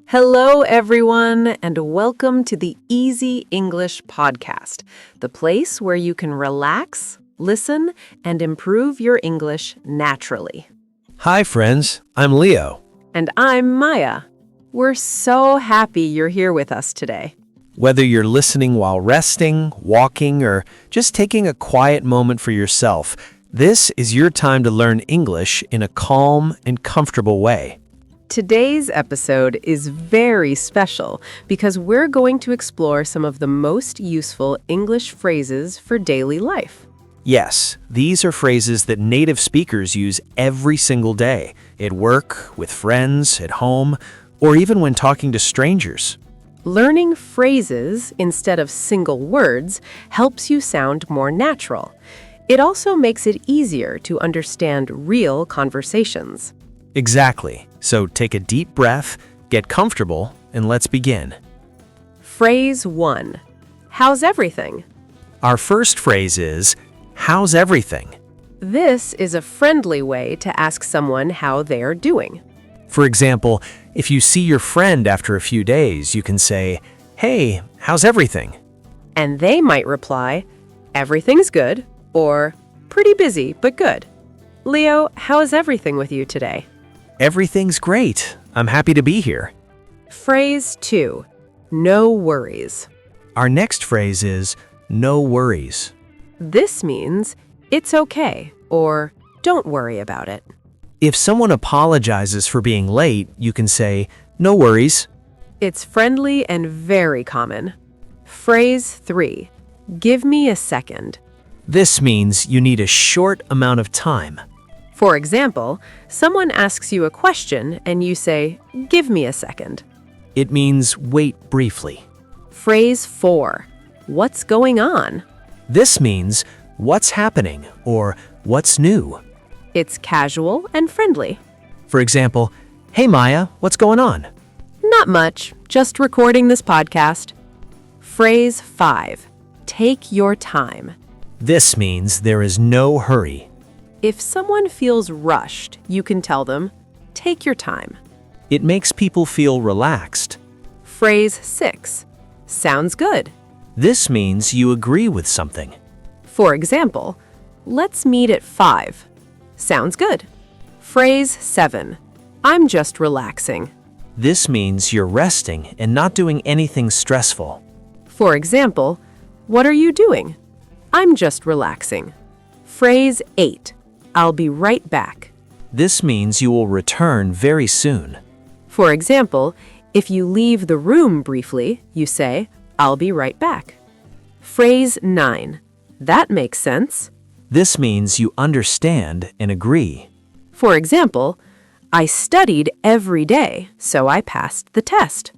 Hello, everyone, and welcome to the Easy English Podcast, the place where you can relax, listen, and improve your English naturally. Hi, friends. I'm Leo. And I'm Maya. We're so happy you're here with us today. Whether you're listening while resting, walking, or just taking a quiet moment for yourself, this is your time to learn English in a calm and comfortable way. Today's episode is very special because we're going to explore some of the most useful English phrases for daily life. Yes, these are phrases that native speakers use every single day, at work, with friends, at home, or even when talking to strangers. Learning phrases instead of single words helps you sound more natural. It also makes it easier to understand real conversations. Exactly. So take a deep breath, get comfortable, and let's begin. Phrase 1. How's everything? Our first phrase is, how's everything? This is a friendly way to ask someone how they are doing. For example, if you see your friend after a few days, you can say, hey, how's everything? And they might reply, everything's good, or pretty busy, but good. Leo, how is everything with you today? Everything's great. I'm happy to be here. Phrase 2. No worries. Our next phrase is, no worries. This means, it's okay, or don't worry about it. If someone apologizes for being late, you can say, no worries. It's friendly and very common. Phrase 3. Give me a second. This means you need a short amount of time. For example, someone asks you a question and you say, give me a second. It means wait briefly. Phrase 4. What's going on? This means what's happening or what's new. It's casual and friendly. For example, hey Maya, what's going on? Not much, just recording this podcast. Phrase 5. Take your time. This means there is no hurry. If someone feels rushed, you can tell them, take your time. It makes people feel relaxed. Phrase 6. Sounds good. This means you agree with something. For example, let's meet at 5. Sounds good. Phrase 7. I'm just relaxing. This means you're resting and not doing anything stressful. For example, what are you doing? I'm just relaxing. Phrase 8. I'll be right back. This means you will return very soon. For example, if you leave the room briefly, you say, I'll be right back. Phrase 9. That makes sense. This means you understand and agree. For example, I studied every day, so I passed the test.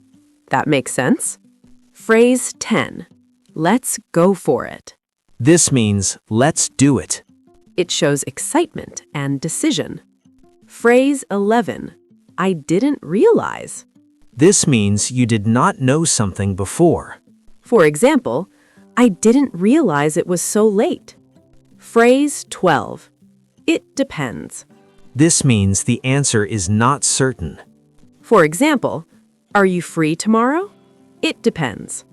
That makes sense. Phrase 10. Let's go for it. This means let's do it. It shows excitement and decision. Phrase 11. I didn't realize. This means you did not know something before. For example, I didn't realize it was so late. Phrase 12. It depends. This means the answer is not certain. For example, are you free tomorrow? It depends.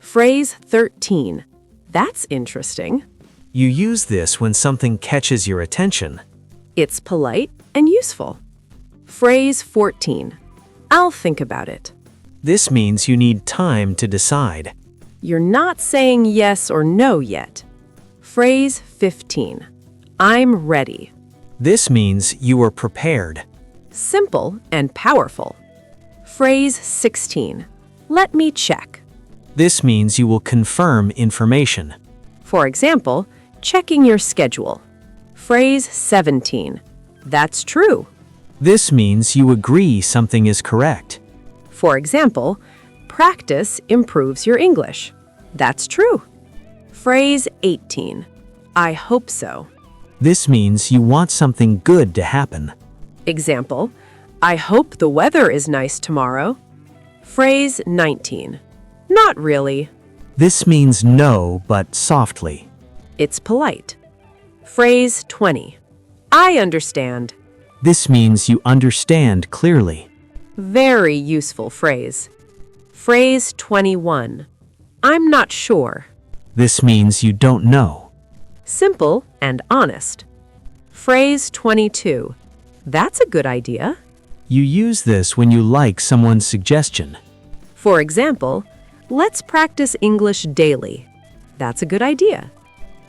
Phrase 13. That's interesting. You use this when something catches your attention. It's polite and useful. Phrase 14. I'll think about it. This means you need time to decide. You're not saying yes or no yet. Phrase 15. I'm ready. This means you are prepared. Simple and powerful. Phrase 16. Let me check. This means you will confirm information. For example, checking your schedule. Phrase 17. That's true. This means you agree something is correct. For example, practice improves your English. That's true. Phrase 18. I hope so. This means you want something good to happen. Example, I hope the weather is nice tomorrow. Phrase 19. Not really. This means no, but softly. It's polite. Phrase 20. I understand. This means you understand clearly. Very useful phrase. Phrase 21. I'm not sure. This means you don't know. Simple and honest. Phrase 22. That's a good idea. You use this when you like someone's suggestion. For example, let's practice English daily. That's a good idea.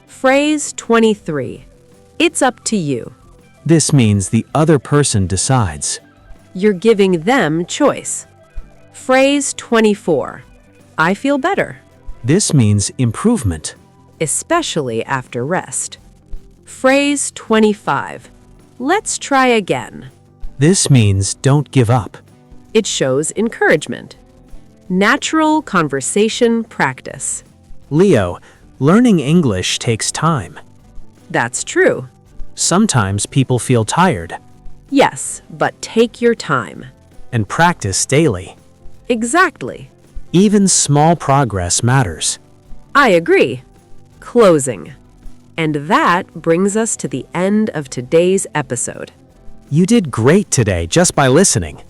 Phrase 23. It's up to you. This means the other person decides. You're giving them choice. Phrase 24. I feel better, This means improvement. especially after rest. Phrase 25. Let's try again. This means don't give up. It shows encouragement. Natural conversation practice. Leo, learning English takes time. That's true. Sometimes people feel tired, Yes, but take your time. and practice daily. Exactly. Even small progress matters. I agree. Closing. And that brings us to the end of today's episode. You did great today just by listening.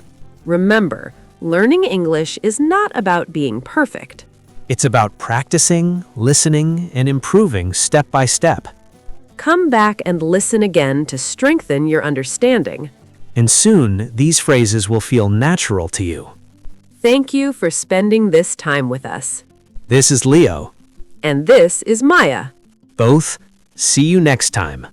Remember, learning English is not about being perfect. It's about practicing, listening, and improving step by step. Come back and listen again to strengthen your understanding. And soon, these phrases will feel natural to you. Thank you for spending this time with us. This is Leo. And this is Maya. Both, see you next time.